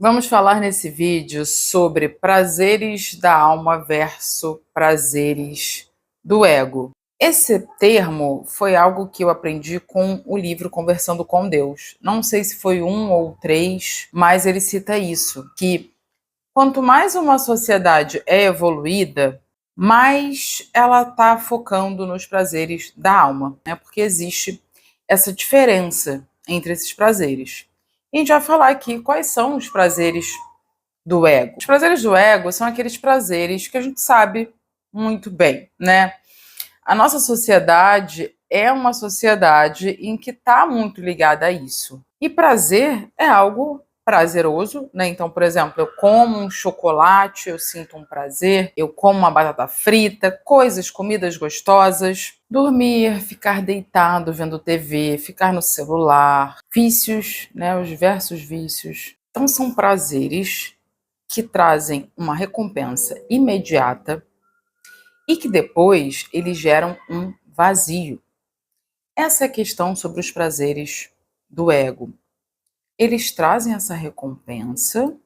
Vamos falar nesse vídeo sobre prazeres da alma versus prazeres do ego. Esse termo foi algo que eu aprendi com o livro Conversando com Deus. Não sei se foi um ou três, mas ele cita isso, que quanto mais uma sociedade é evoluída, mais ela está focando nos prazeres da alma, né? Porque existe essa diferença entre esses prazeres. E a gente vai falar aqui quais são os prazeres do ego. Os prazeres do ego são aqueles prazeres que a gente sabe muito bem, né? A nossa sociedade é uma sociedade em que está muito ligada a isso. E prazer é algo prazeroso, né? Então, por exemplo, eu como um chocolate, eu sinto um prazer, eu como uma batata frita, comidas gostosas, dormir, ficar deitado vendo TV, ficar no celular, vícios, né? Os diversos vícios. Então, são prazeres que trazem uma recompensa imediata e que depois eles geram um vazio. Essa é a questão sobre os prazeres do ego. Eles trazem essa recompensa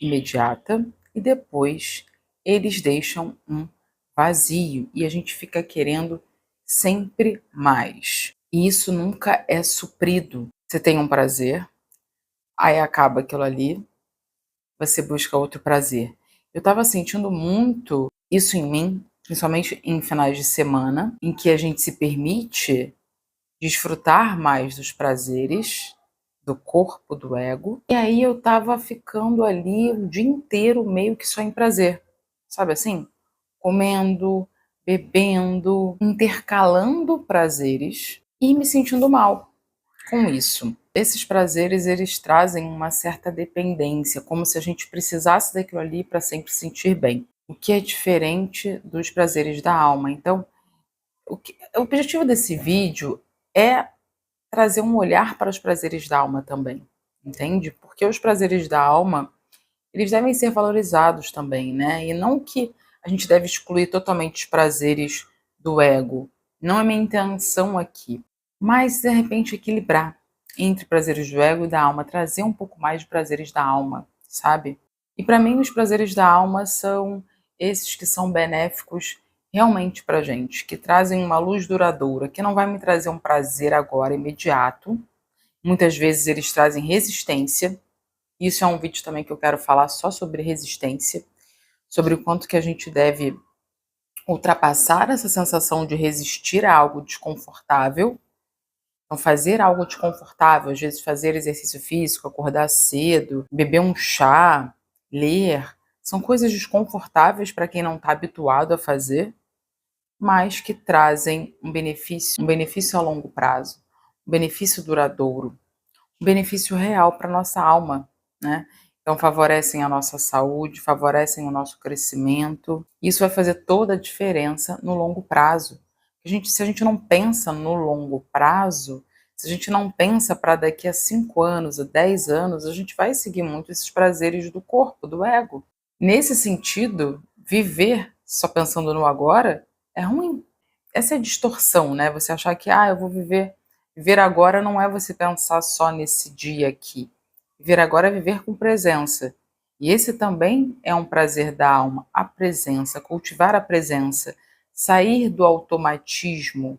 imediata e depois eles deixam um vazio e a gente fica querendo sempre mais. E isso nunca é suprido. Você tem um prazer, aí acaba aquilo ali, você busca outro prazer. Eu estava sentindo muito isso em mim, principalmente em finais de semana, em que a gente se permite desfrutar mais dos prazeres do corpo, do ego. E aí eu estava ficando ali o dia inteiro meio que só em prazer, sabe assim? Comendo, bebendo, intercalando prazeres e me sentindo mal com isso. Esses prazeres, eles trazem uma certa dependência, como se a gente precisasse daquilo ali para sempre se sentir bem, o que é diferente dos prazeres da alma. Então, o objetivo desse vídeo é trazer um olhar para os prazeres da alma também, entende? Porque os prazeres da alma, eles devem ser valorizados também, né? E não que a gente deve excluir totalmente os prazeres do ego. Não é minha intenção aqui. Mas, de repente, equilibrar entre prazeres do ego e da alma, trazer um pouco mais de prazeres da alma, sabe? E para mim, os prazeres da alma são esses que são benéficos realmente pra gente, que trazem uma luz duradoura, que não vai me trazer um prazer agora imediato. Muitas vezes eles trazem resistência. Isso é um vídeo também que eu quero falar só sobre resistência, sobre o quanto que a gente deve ultrapassar essa sensação de resistir a algo desconfortável. Então, fazer algo desconfortável, às vezes fazer exercício físico, acordar cedo, beber um chá, ler, são coisas desconfortáveis para quem não está habituado a fazer, mas que trazem um benefício a longo prazo, um benefício duradouro, um benefício real para a nossa alma, né? Então favorecem a nossa saúde, favorecem o nosso crescimento. Isso vai fazer toda a diferença no longo prazo. Se a gente não pensa no longo prazo, se a gente não pensa para daqui a 5 anos, a 10 anos, a gente vai seguir muito esses prazeres do corpo, do ego. Nesse sentido, viver só pensando no agora é ruim. Essa é a distorção, né? Você achar que, eu vou viver. Viver agora não é você pensar só nesse dia aqui. Viver agora é viver com presença. E esse também é um prazer da alma, a presença, cultivar a presença, sair do automatismo,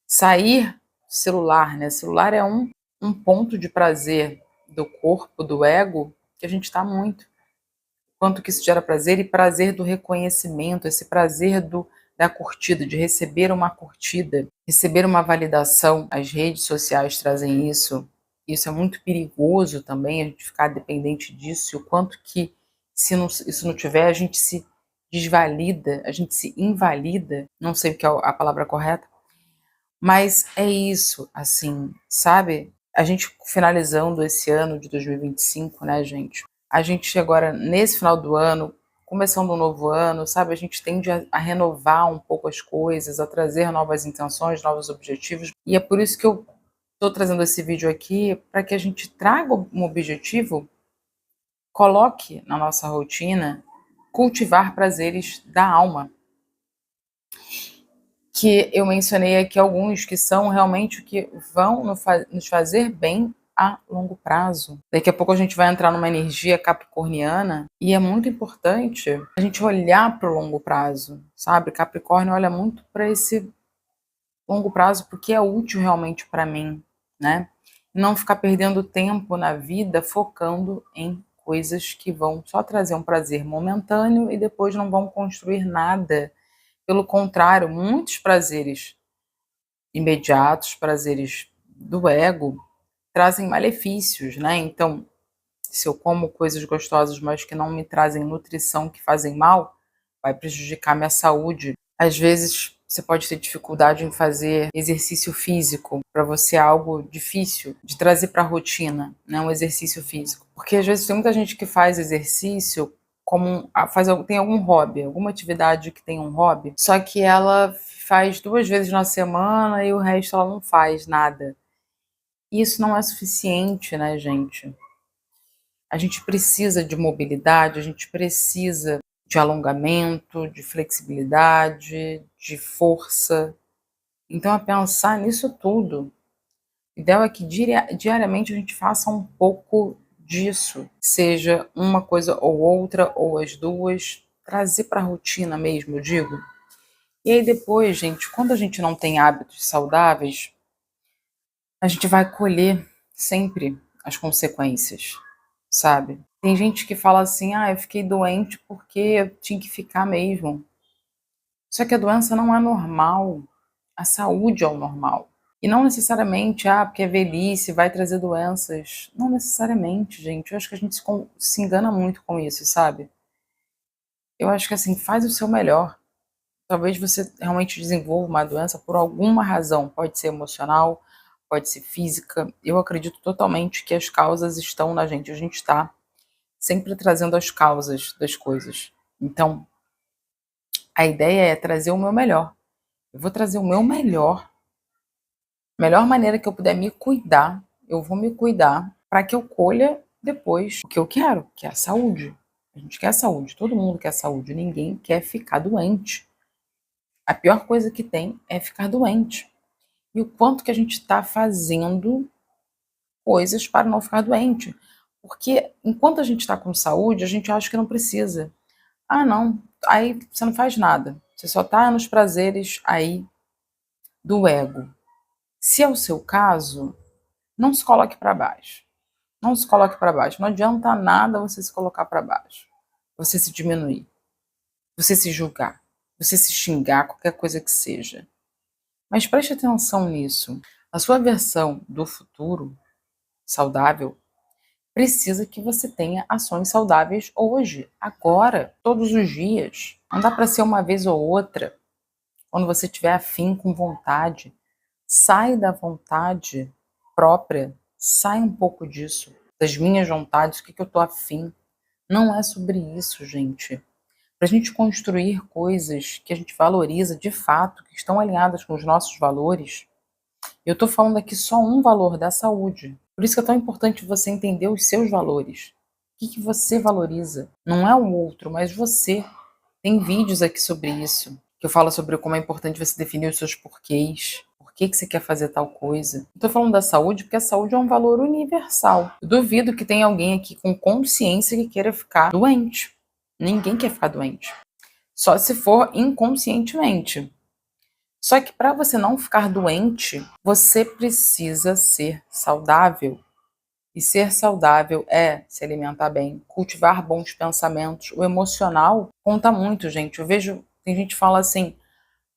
sair do celular, né? Celular é um ponto de prazer do corpo, do ego, que a gente está muito. Quanto que isso gera prazer e prazer do reconhecimento, esse prazer da curtida, de receber uma curtida, receber uma validação. As redes sociais trazem isso. Isso é muito perigoso também, a gente ficar dependente disso, e o quanto que, se isso não tiver, a gente se desvalida, a gente se invalida, não sei o que é a palavra correta, mas é isso, assim, sabe? A gente finalizando esse ano de 2025, né, gente? A gente agora, nesse final do ano, começando um novo ano, sabe? A gente tende a renovar um pouco as coisas, a trazer novas intenções, novos objetivos. E é por isso que eu estou trazendo esse vídeo aqui, para que a gente traga um objetivo, coloque na nossa rotina, cultivar prazeres da alma. Que eu mencionei aqui alguns que são realmente o que vão nos fazer bem a longo prazo. Daqui a pouco a gente vai entrar numa energia capricorniana e é muito importante a gente olhar para o longo prazo, sabe? Capricórnio olha muito para esse longo prazo porque é útil realmente para mim, né? Não ficar perdendo tempo na vida focando em coisas que vão só trazer um prazer momentâneo e depois não vão construir nada. Pelo contrário, muitos prazeres imediatos, prazeres do ego, trazem malefícios, né? Então, se eu como coisas gostosas, mas que não me trazem nutrição, que fazem mal, vai prejudicar minha saúde. Às vezes, você pode ter dificuldade em fazer exercício físico, para você é algo difícil de trazer para a rotina, né? Um exercício físico. Porque às vezes tem muita gente que faz exercício como tem algum hobby, alguma atividade que tem um hobby, só que ela faz 2 vezes na semana e o resto ela não faz nada. E isso não é suficiente, né, gente? A gente precisa de mobilidade, a gente precisa de alongamento, de flexibilidade, de força. Então, é pensar nisso tudo. O ideal é que diariamente a gente faça um pouco disso, seja uma coisa ou outra, ou as duas, trazer para a rotina mesmo, eu digo. E aí depois, gente, quando a gente não tem hábitos saudáveis, a gente vai colher sempre as consequências, sabe? Tem gente que fala assim, eu fiquei doente porque eu tinha que ficar mesmo. Só que a doença não é normal, a saúde é o normal. E não necessariamente, porque é velhice, vai trazer doenças. Não necessariamente, gente. Eu acho que a gente se engana muito com isso, sabe? Eu acho que assim, faz o seu melhor. Talvez você realmente desenvolva uma doença por alguma razão. Pode ser emocional, pode ser física. Eu acredito totalmente que as causas estão na gente. A gente está sempre trazendo as causas das coisas. Então, a ideia é trazer o meu melhor. Eu vou trazer o meu melhor. Melhor maneira que eu puder me cuidar, eu vou me cuidar para que eu colha depois o que eu quero, que é a saúde. A gente quer saúde, todo mundo quer saúde, ninguém quer ficar doente. A pior coisa que tem é ficar doente. E o quanto que a gente está fazendo coisas para não ficar doente. Porque enquanto a gente está com saúde, a gente acha que não precisa. Não, aí você não faz nada. Você só está nos prazeres aí do ego. Se é o seu caso, não se coloque para baixo. Não se coloque para baixo. Não adianta nada você se colocar para baixo. Você se diminuir. Você se julgar. Você se xingar, qualquer coisa que seja. Mas preste atenção nisso. A sua versão do futuro saudável precisa que você tenha ações saudáveis hoje, agora, todos os dias. Não dá para ser uma vez ou outra. Quando você tiver afim, com vontade, sai da vontade própria, sai um pouco disso, das minhas vontades, o que eu tô afim. Não é sobre isso, gente. Para a gente construir coisas que a gente valoriza de fato, que estão alinhadas com os nossos valores, eu tô falando aqui só um valor da saúde. Por isso que é tão importante você entender os seus valores. O que você valoriza? Não é o outro, mas você. Tem vídeos aqui sobre isso, que eu falo sobre como é importante você definir os seus porquês. Por que você quer fazer tal coisa? Estou falando da saúde porque a saúde é um valor universal. Eu duvido que tenha alguém aqui com consciência que queira ficar doente. Ninguém quer ficar doente. Só se for inconscientemente. Só que para você não ficar doente, você precisa ser saudável. E ser saudável é se alimentar bem, cultivar bons pensamentos. O emocional conta muito, gente. Eu vejo, tem gente que fala assim,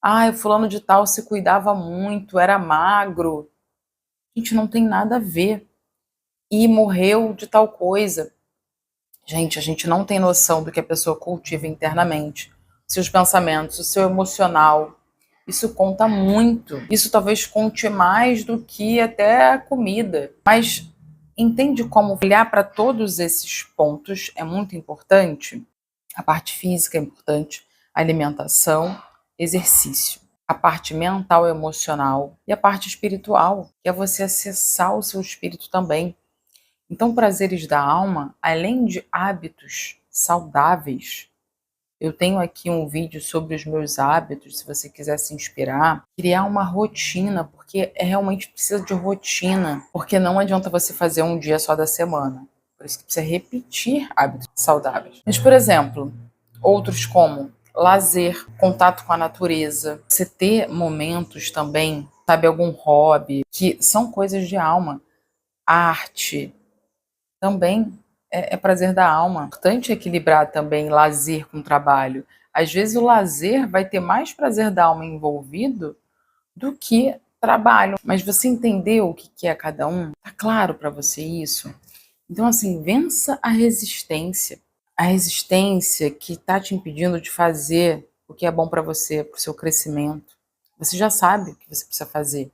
o fulano de tal se cuidava muito, era magro. Gente, não tem nada a ver. E morreu de tal coisa. Gente, a gente não tem noção do que a pessoa cultiva internamente. Seus pensamentos, o seu emocional. Isso conta muito. Isso talvez conte mais do que até a comida. Mas entende como olhar para todos esses pontos é muito importante? A parte física é importante, a alimentação, exercício. A parte mental e emocional e a parte espiritual, que é você acessar o seu espírito também. Então, prazeres da alma, além de hábitos saudáveis, Eu tenho aqui um vídeo sobre os meus hábitos, se você quiser se inspirar. Criar uma rotina, porque realmente precisa de rotina, porque não adianta você fazer um dia só da semana. Por isso que precisa repetir hábitos saudáveis. Mas, por exemplo, outros como lazer, contato com a natureza, você ter momentos também, sabe, algum hobby, que são coisas de alma. Arte também é prazer da alma. É importante equilibrar também lazer com trabalho. Às vezes o lazer vai ter mais prazer da alma envolvido do que trabalho. Mas você entendeu o que é cada um? Tá claro para você isso? Então, assim, vença a resistência. A resistência que está te impedindo de fazer o que é bom para você, para o seu crescimento. Você já sabe o que você precisa fazer.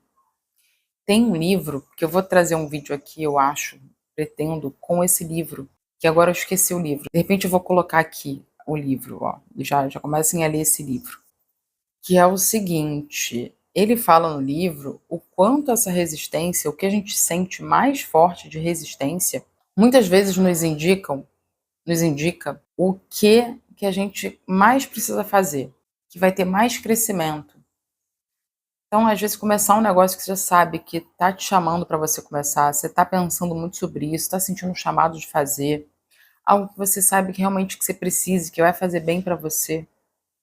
Tem um livro, que eu vou trazer um vídeo aqui, eu acho, pretendo, com esse livro, que agora eu esqueci o livro. De repente eu vou colocar aqui o livro, ó. Já comecem a ler esse livro. Que é o seguinte, ele fala no livro o quanto essa resistência, o que a gente sente mais forte de resistência, muitas vezes nos indica o que a gente mais precisa fazer, que vai ter mais crescimento. Então, às vezes, começar um negócio que você já sabe que tá te chamando para você começar, você tá pensando muito sobre isso, tá sentindo um chamado de fazer, algo que você sabe que realmente que você precisa, que vai fazer bem para você,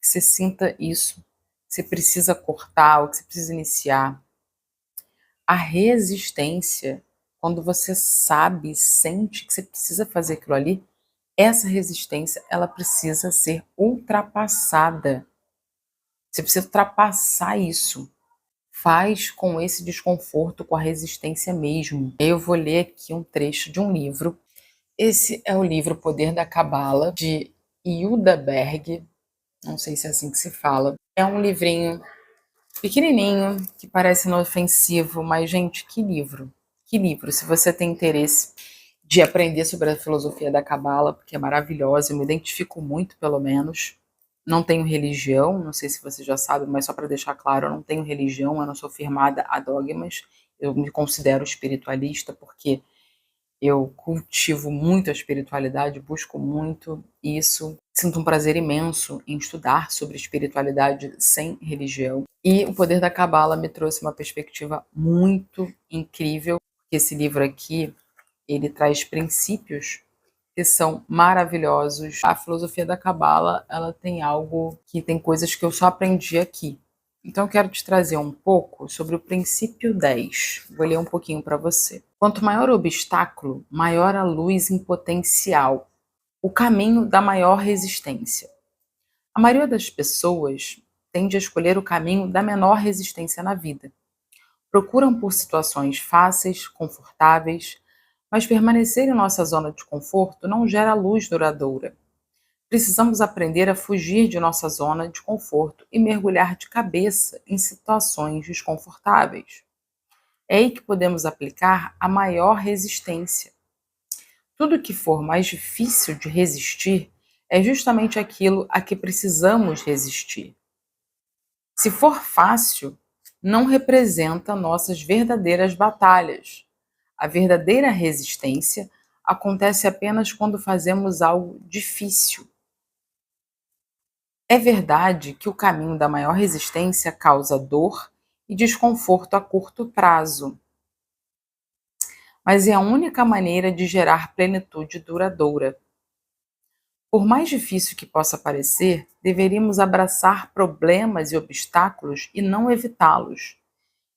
que você sinta isso, que você precisa cortar, ou que você precisa iniciar. A resistência, quando você sabe, sente que você precisa fazer aquilo ali, essa resistência, ela precisa ser ultrapassada. Você precisa ultrapassar isso. Faz com esse desconforto, com a resistência mesmo. Eu vou ler aqui um trecho de um livro. Esse é o livro Poder da Cabala, de Hilda Berg. Não sei se é assim que se fala. É um livrinho pequenininho, que parece inofensivo, mas, gente, que livro. Que livro. Se você tem interesse de aprender sobre a filosofia da Cabala, porque é maravilhosa, eu me identifico muito, pelo menos. Não tenho religião, não sei se você já sabe, mas só para deixar claro, eu não tenho religião, eu não sou firmada a dogmas, eu me considero espiritualista porque eu cultivo muito a espiritualidade, busco muito isso, sinto um prazer imenso em estudar sobre espiritualidade sem religião. E o Poder da Cabala me trouxe uma perspectiva muito incrível, porque esse livro aqui, ele traz princípios que são maravilhosos. A filosofia da Cabala, ela tem algo que tem coisas que eu só aprendi aqui. Então eu quero te trazer um pouco sobre o princípio 10. Vou ler um pouquinho para você. Quanto maior o obstáculo, maior a luz em potencial, o caminho da maior resistência. A maioria das pessoas tende a escolher o caminho da menor resistência na vida. Procuram por situações fáceis, confortáveis, mas permanecer em nossa zona de conforto não gera luz duradoura. Precisamos aprender a fugir de nossa zona de conforto e mergulhar de cabeça em situações desconfortáveis. É aí que podemos aplicar a maior resistência. Tudo que for mais difícil de resistir é justamente aquilo a que precisamos resistir. Se for fácil, não representa nossas verdadeiras batalhas. A verdadeira resistência acontece apenas quando fazemos algo difícil. É verdade que o caminho da maior resistência causa dor e desconforto a curto prazo, mas é a única maneira de gerar plenitude duradoura. Por mais difícil que possa parecer, deveríamos abraçar problemas e obstáculos e não evitá-los.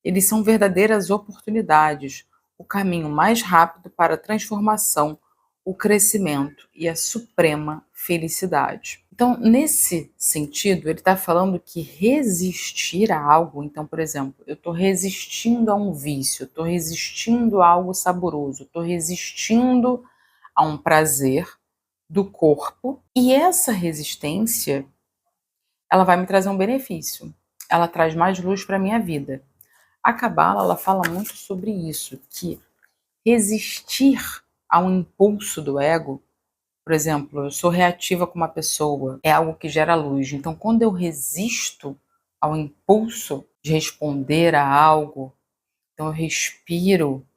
Eles são verdadeiras oportunidades, o caminho mais rápido para a transformação, o crescimento e a suprema felicidade. Então, nesse sentido, ele está falando que resistir a algo, então, por exemplo, eu estou resistindo a um vício, estou resistindo a algo saboroso, estou resistindo a um prazer do corpo, e essa resistência, ela vai me trazer um benefício, ela traz mais luz para a minha vida. A Cabala, ela fala muito sobre isso, que resistir ao impulso do ego, por exemplo, eu sou reativa com uma pessoa, é algo que gera luz. Então, quando eu resisto ao impulso de responder a algo, então eu respiro,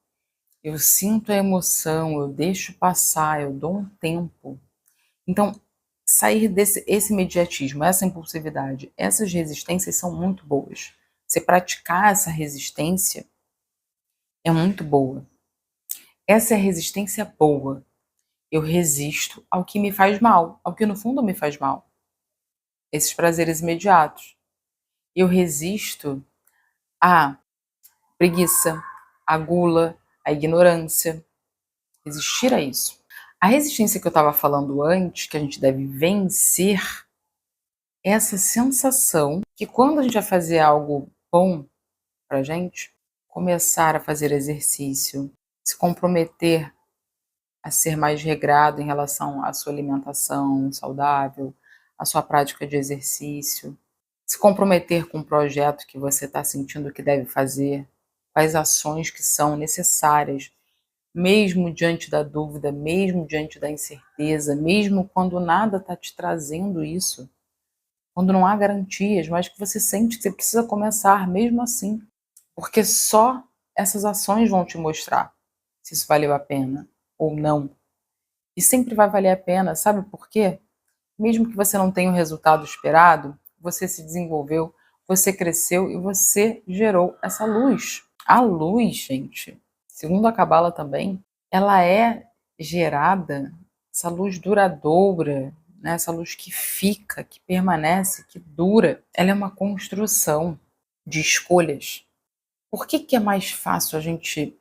eu sinto a emoção, eu deixo passar, eu dou um tempo. Então, sair esse imediatismo, essa impulsividade. Essas resistências são muito boas. Você praticar essa resistência é muito boa. Essa é a resistência boa. Eu resisto ao que me faz mal, ao que no fundo me faz mal. Esses prazeres imediatos. Eu resisto à preguiça, à gula, à ignorância. Resistir a isso. A resistência que eu estava falando antes, que a gente deve vencer, é essa sensação que quando a gente vai fazer algo bom pra gente, começar a fazer exercício, se comprometer a ser mais regrado em relação à sua alimentação saudável, à sua prática de exercício, se comprometer com um projeto que você está sentindo que deve fazer, as ações que são necessárias, mesmo diante da dúvida, mesmo diante da incerteza, mesmo quando nada está te trazendo isso, quando não há garantias, mas que você sente que você precisa começar mesmo assim, porque só essas ações vão te mostrar se isso valeu a pena ou não. E sempre vai valer a pena, sabe por quê? Mesmo que você não tenha o resultado esperado, você se desenvolveu, você cresceu e você gerou essa luz. A luz, gente, segundo a Cabala também, ela é gerada, essa luz duradoura, né? Essa luz que fica, que permanece, que dura. Ela é uma construção de escolhas. Por que é mais fácil a gente...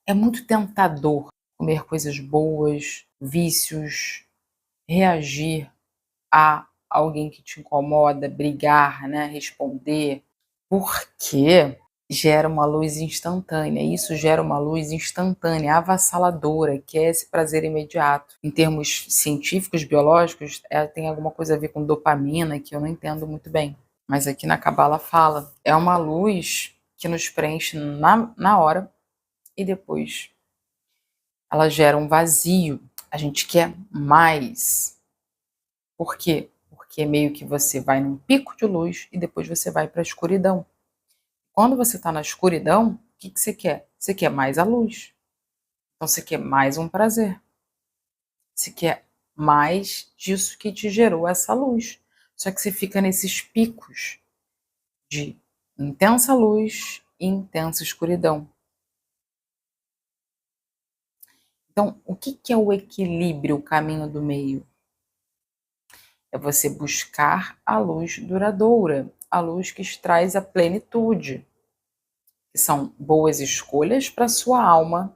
É muito tentador comer coisas boas, vícios, reagir a alguém que te incomoda, brigar, né, responder, porque gera uma luz instantânea. Isso gera uma luz instantânea, avassaladora, que é esse prazer imediato. Em termos científicos, biológicos, tem alguma coisa a ver com dopamina, que eu não entendo muito bem. Mas aqui na Cabala fala, é uma luz que nos preenche na hora e depois ela gera um vazio. A gente quer mais. Por quê? Porque meio que você vai num pico de luz e depois você vai para a escuridão. Quando você está na escuridão, o que você quer? Você quer mais a luz. Então você quer mais um prazer. Você quer mais disso que te gerou essa luz. Só que você fica nesses picos de intensa luz e intensa escuridão. Então, o que é o equilíbrio, o caminho do meio? É você buscar a luz duradoura, a luz que traz a plenitude, que são boas escolhas para sua alma.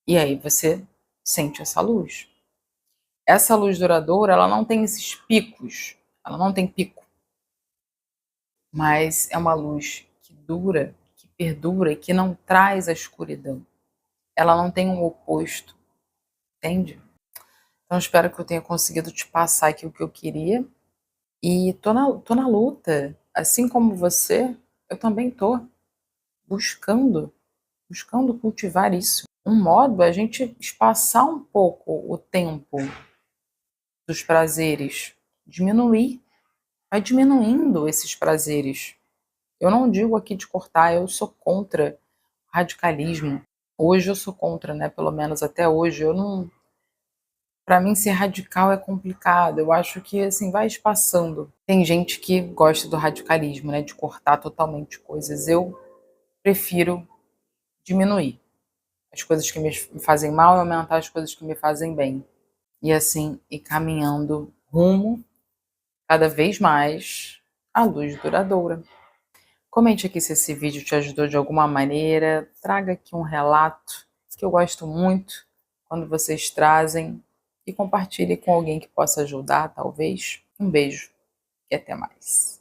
E aí você sente essa luz. Essa luz duradoura, ela não tem esses picos, ela não tem pico, mas é uma luz que dura, que perdura e que não traz a escuridão. Ela não tem um oposto, entende? Então espero que eu tenha conseguido te passar aqui o que eu queria. E tô na luta, assim como você, eu também tô buscando cultivar isso. Um modo é a gente espaçar um pouco o tempo dos prazeres, diminuir, vai diminuindo esses prazeres. Eu não digo aqui de cortar, eu sou contra radicalismo. Hoje eu sou contra, né? Pelo menos até hoje eu não... Para mim ser radical é complicado. Eu acho que assim vai espaçando. Tem gente que gosta do radicalismo, né, de cortar totalmente coisas. Eu prefiro diminuir as coisas que me fazem mal e aumentar as coisas que me fazem bem. E assim ir caminhando rumo cada vez mais à luz duradoura. Comente aqui se esse vídeo te ajudou de alguma maneira. Traga aqui um relato que eu gosto muito quando vocês trazem e compartilhe com alguém que possa ajudar, talvez. Um beijo e até mais.